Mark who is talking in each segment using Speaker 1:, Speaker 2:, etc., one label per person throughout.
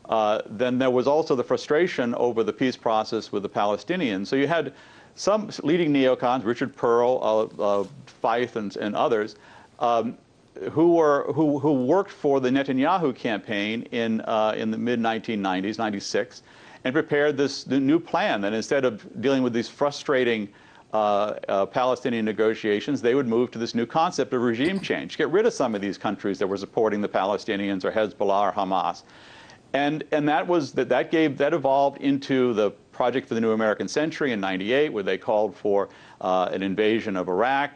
Speaker 1: then there was also the frustration over the peace process with the Palestinians. So you had some leading neocons, Richard Pearl, Feith, and others, who worked for the Netanyahu campaign in the mid-1990s, 96, and prepared the new plan that instead of dealing with these frustrating Palestinian negotiations, they would move to this new concept of regime change, get rid of some of these countries that were supporting the Palestinians or Hezbollah or Hamas. And that evolved into the Project for the New American Century in '98, where they called for an invasion of Iraq.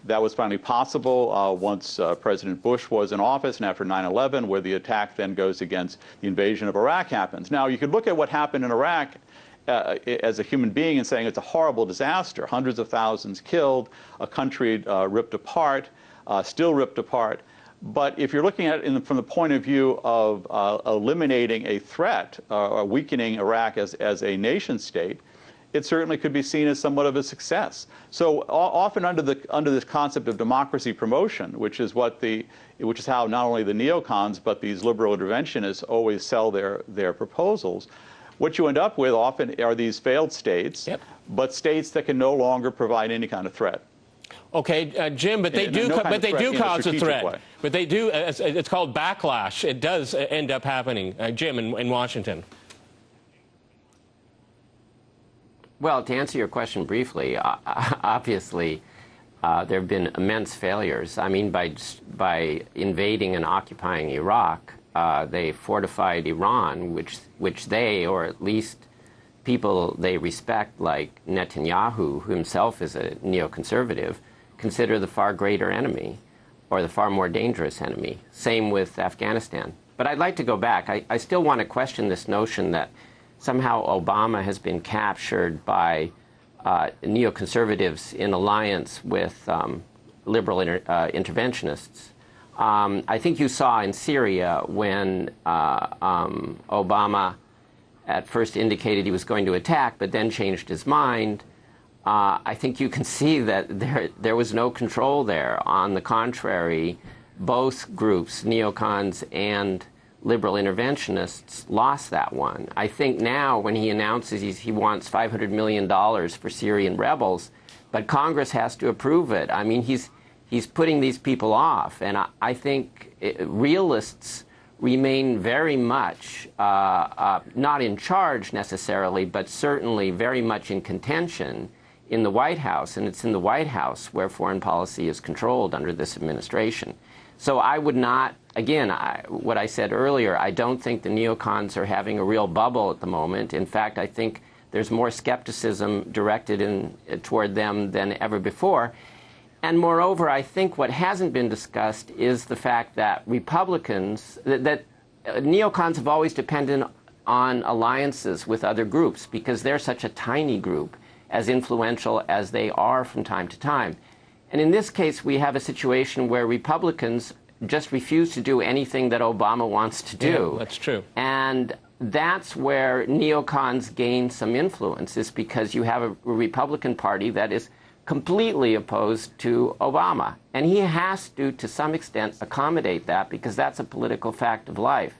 Speaker 1: That was finally possible once President Bush was in office and after 9/11, where the attack then goes against the invasion of Iraq happens. Now, you could look at what happened in Iraq as a human being and saying it's a horrible disaster. Hundreds of thousands killed, a country ripped apart, still ripped apart. But if you're looking at it from the point of view of eliminating a threat or weakening Iraq as a nation state, it certainly could be seen as somewhat of a success. So often under this concept of democracy promotion, which is how not only the neocons but these liberal interventionists always sell their proposals, what you end up with often are these failed states, but states that can no longer provide any kind of threat.
Speaker 2: Okay, Jim, but they do cause a threat. But they do. It's called backlash. It does end up happening. Jim, in Washington.
Speaker 3: Well, to answer your question briefly, obviously there have been immense failures. I mean, by invading and occupying Iraq, they fortified Iran, which they, or at least people they respect, like Netanyahu, who himself is a neoconservative, consider the far greater enemy, or the far more dangerous enemy. Same with Afghanistan. But I'd like to go back. I still want to question this notion that somehow Obama has been captured by neoconservatives in alliance with liberal interventionists. I think you saw in Syria when Obama at first indicated he was going to attack, but then changed his mind. I think you can see that there was no control there. On the contrary, both groups, neocons and liberal interventionists, lost that one. I think now when he announces he wants $500 million for Syrian rebels, but Congress has to approve it. I mean, he's putting these people off. And I think realists remain very much not in charge necessarily, but certainly very much in contention in the White House, and it's in the White House where foreign policy is controlled under this administration. So I would not, again, what I said earlier, I don't think the neocons are having a real bubble at the moment. In fact, I think there's more skepticism directed toward them than ever before. And moreover, I think what hasn't been discussed is the fact that Republicans, that neocons have always depended on alliances with other groups because they're such a tiny group, as influential as they are from time to time. And in this case, we have a situation where Republicans just refuse to do anything that Obama wants to do.
Speaker 2: Yeah, that's true.
Speaker 3: And that's where neocons gain some influence, is because you have a Republican Party that is completely opposed to Obama. And he has to some extent, accommodate that because that's a political fact of life.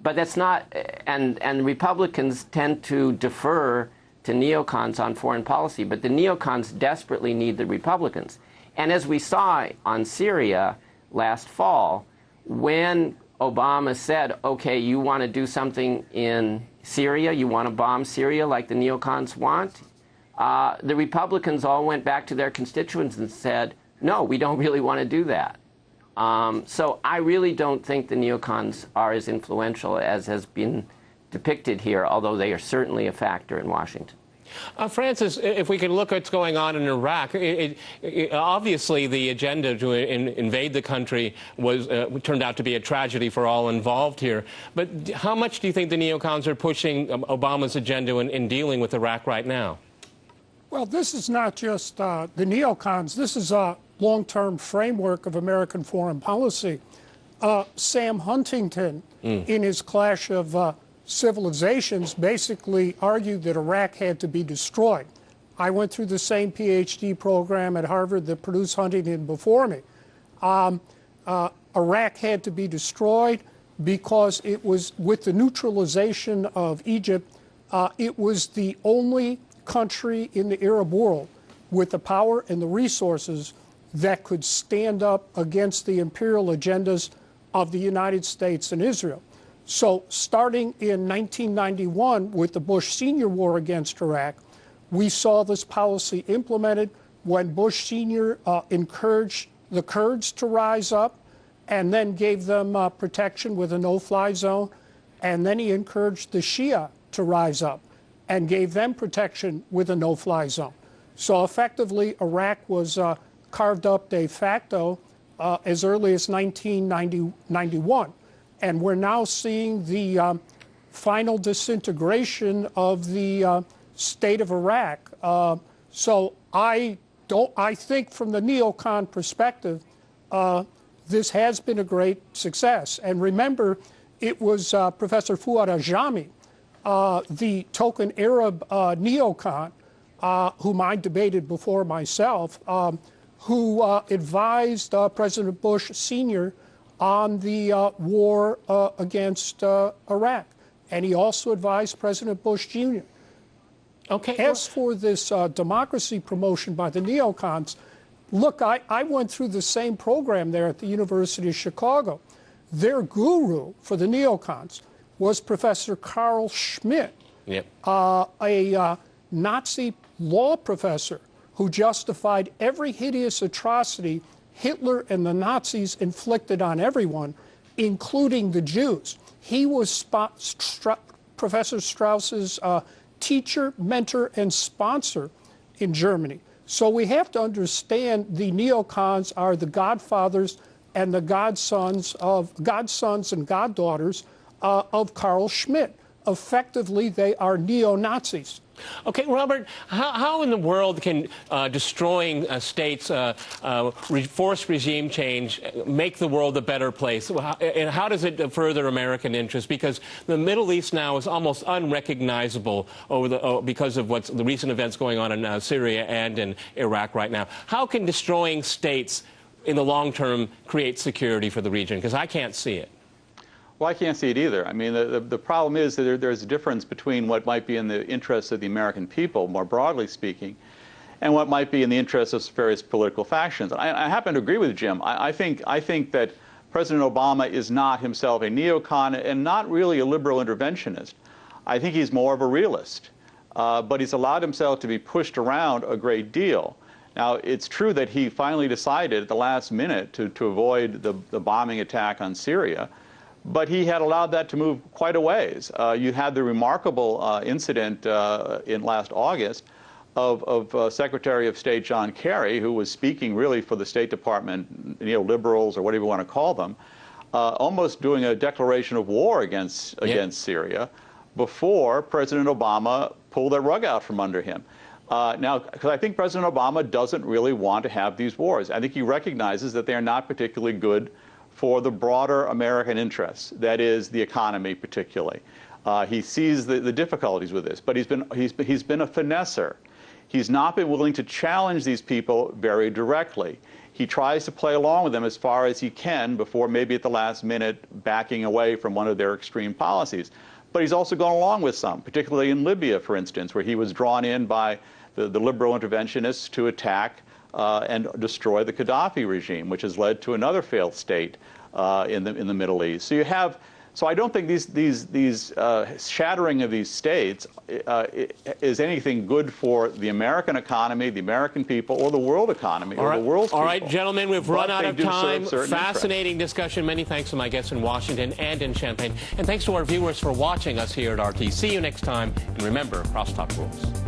Speaker 3: But that's not, and Republicans tend to defer to neocons on foreign policy, but the neocons desperately need the Republicans. And as we saw on Syria last fall, when Obama said, okay, you want to do something in Syria, you want to bomb Syria like the neocons want, the Republicans all went back to their constituents and said, no, we don't really want to do that. So I really don't think the neocons are as influential as has been depicted here, although they are certainly a factor in Washington.
Speaker 2: Francis, if we can look at what's going on in Iraq, obviously the agenda to invade the country turned out to be a tragedy for all involved here. But how much do you think the neocons are pushing Obama's agenda in dealing with Iraq right now?
Speaker 4: Well, this is not just the neocons. This is a long-term framework of American foreign policy. Sam Huntington, in his Clash of Civilizations, basically argued that Iraq had to be destroyed. I went through the same PhD program at Harvard that produced Huntington before me. Iraq had to be destroyed. because it was, with the neutralization of Egypt, it was the only country in the Arab world with the power and the resources that could stand up against the imperial agendas of the United States and Israel. So starting in 1991 with the Bush Sr. war against Iraq, we saw this policy implemented when Bush Sr. Encouraged the Kurds to rise up and then gave them protection with a no-fly zone. And then he encouraged the Shia to rise up and gave them protection with a no-fly zone. So effectively, Iraq was carved up de facto as early as 1991. And we're now seeing the final disintegration of the state of Iraq. So I think from the neocon perspective, this has been a great success. And remember, it was Professor Fuad Ajami, the token Arab neocon, whom I debated before myself, who advised President Bush Sr. on the war against Iraq. And he also advised President Bush Jr.
Speaker 2: Okay.
Speaker 4: As for this democracy promotion by the neocons, look, I went through the same program there at the University of Chicago. Their guru for the neocons was Professor Carl Schmitt,
Speaker 2: yep.
Speaker 4: A Nazi law professor who justified every hideous atrocity Hitler and the Nazis inflicted on everyone, including the Jews. He was Professor Strauss's teacher, mentor, and sponsor in Germany. So we have to understand the neocons are the godfathers and the godsons and goddaughters of Carl Schmitt. Effectively, they are neo-Nazis.
Speaker 2: Okay, Robert, how in the world can destroying states, forced regime change, make the world a better place? And how does it further American interests? Because the Middle East now is almost unrecognizable because of the recent events going on in Syria and in Iraq right now. How can destroying states in the long term create security for the region? Because I can't see it.
Speaker 1: Well, I can't see it either. I mean, the problem is that there's a difference between what might be in the interests of the American people, more broadly speaking, and what might be in the interests of various political factions. I happen to agree with Jim. I think that President Obama is not himself a neocon and not really a liberal interventionist. I think he's more of a realist, but he's allowed himself to be pushed around a great deal. Now, it's true that he finally decided at the last minute to avoid the bombing attack on Syria, but he had allowed that to move quite a ways. You had the remarkable incident in last August of Secretary of State John Kerry, who was speaking really for the State Department, neoliberals or whatever you want to call them, almost doing a declaration of war against Syria before President Obama pulled that rug out from under him. Now, because I think President Obama doesn't really want to have these wars. I think he recognizes that they are not particularly good for the broader American interests, that is, the economy particularly. He sees the difficulties with this, but he's been a finesser. He's not been willing to challenge these people very directly. He tries to play along with them as far as he can before maybe at the last minute backing away from one of their extreme policies. But he's also gone along with some, particularly in Libya, for instance, where he was drawn in by the liberal interventionists to attack and destroy the Gaddafi regime, which has led to another failed state in the Middle East. So you have, so I don't think these shattering of these states is anything good for the American economy, the American people, or the world economy, or the world's people.
Speaker 2: All right, gentlemen, we've run out of time.
Speaker 1: Fascinating
Speaker 2: discussion. Many thanks to my guests in Washington and in Champaign. And thanks to our viewers for watching us here at RT. See you next time. And remember, Crosstalk rules.